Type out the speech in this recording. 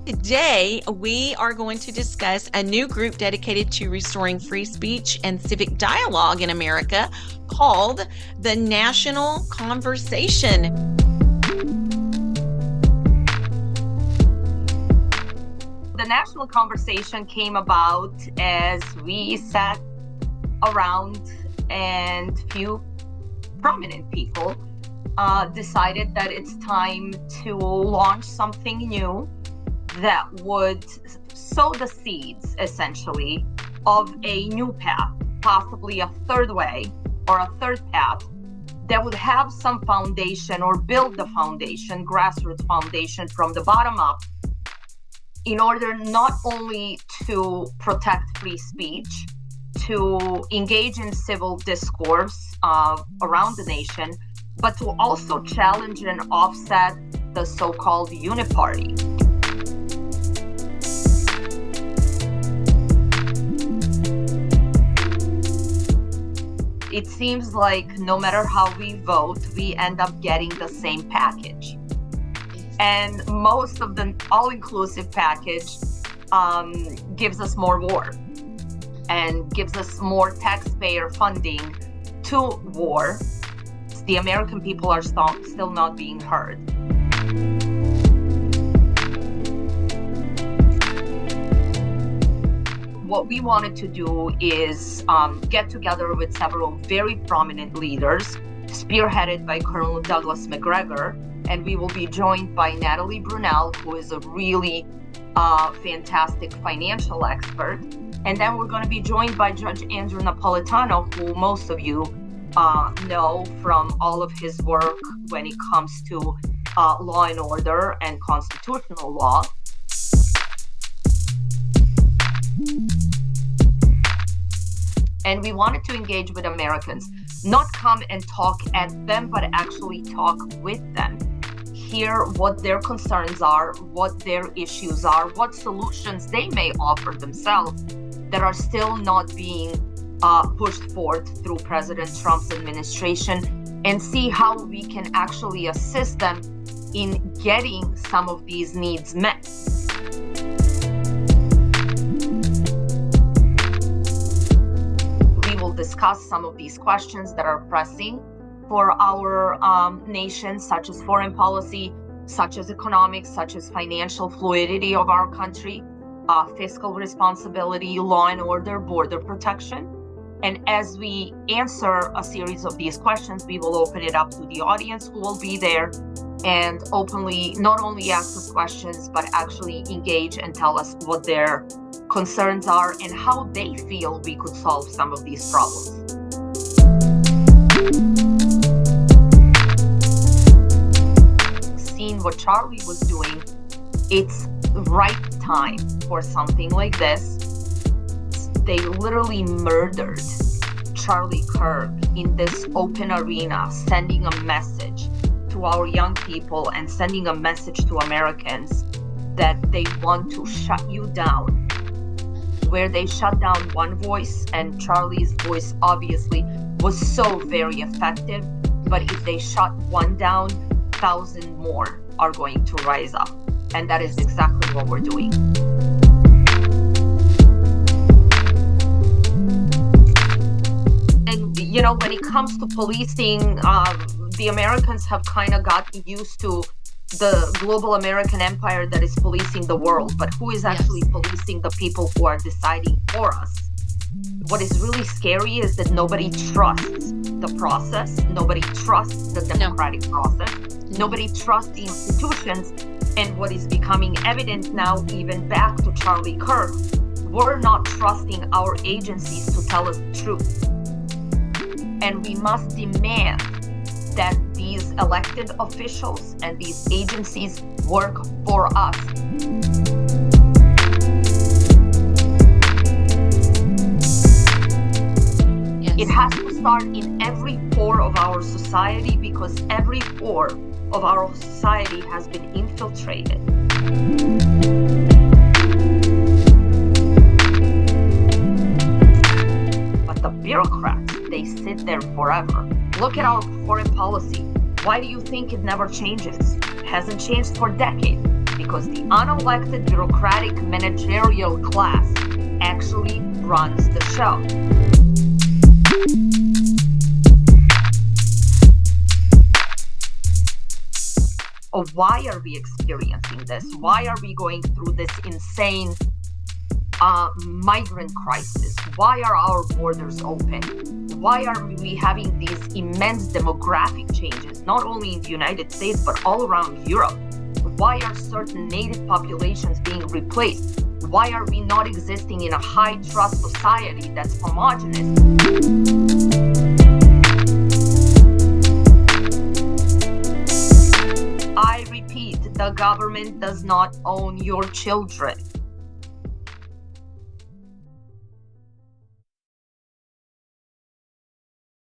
Today, we are going to discuss a new group dedicated to restoring free speech and civic dialogue in America called the National Conversation. The National Conversation came about as we sat around and few prominent people decided that it's time to launch something new that would sow the seeds, essentially, of a new path, possibly a third way or a third path that would have some foundation or build the foundation, grassroots foundation from the bottom up, in order not only to protect free speech, to engage in civil discourse around the nation, but to also challenge and offset the so-called uniparty. It seems like no matter how we vote, we end up getting the same package. And most of the all-inclusive package gives us more war and gives us more taxpayer funding to war. The American people are still not being heard. What we wanted to do is get together with several very prominent leaders, spearheaded by Colonel Douglas McGregor, and we will be joined by Natalie Brunell, who is a really fantastic financial expert. And then we're going to be joined by Judge Andrew Napolitano, who most of you know from all of his work when it comes to law and order and constitutional law. And we wanted to engage with Americans, not come and talk at them, but actually talk with them. Hear what their concerns are, what their issues are, what solutions they may offer themselves that are still not being pushed forth through President Trump's administration, and see how we can actually assist them in getting some of these needs met. Discuss some of these questions that are pressing for our nation, such as foreign policy, such as economics, such as financial fluidity of our country, fiscal responsibility, law and order, border protection. And as we answer a series of these questions, we will open it up to the audience who will be there and openly not only ask us questions, but actually engage and tell us what their concerns are and how they feel we could solve some of these problems. Seeing what Charlie was doing, it's right time for something like this. They literally murdered Charlie Kirk in this open arena, sending a message to our young people and sending a message to Americans that they want to shut you down. Where they shut down one voice, and Charlie's voice obviously was so very effective, but if they shut one down, 1,000 more are going to rise up. And that is exactly what we're doing. And, you know, when it comes to policing, the Americans have kind of gotten used to the global American empire that is policing the world, but who is actually policing the people who are deciding for us? What is really scary is that nobody trusts the process. Nobody trusts the democratic process. Nobody trusts the institutions. And what is becoming evident now, even back to Charlie Kirk, we're not trusting our agencies to tell us the truth. And we must demand that these elected officials and these agencies work for us. Yes. It has to start in every pore of our society, because every pore of our society has been infiltrated. But the bureaucrats, they sit there forever. Look at our foreign policy. Why do you think it never changes? It hasn't changed for decades because the unelected bureaucratic managerial class actually runs the show. Why are we experiencing this? Why are we going through this insane migrant crisis? Why are our borders open? Why are we having these immense demographic changes, not only in the United States, but all around Europe? Why are certain native populations being replaced? Why are we not existing in a high trust society that's homogenous? I repeat, the government does not own your children.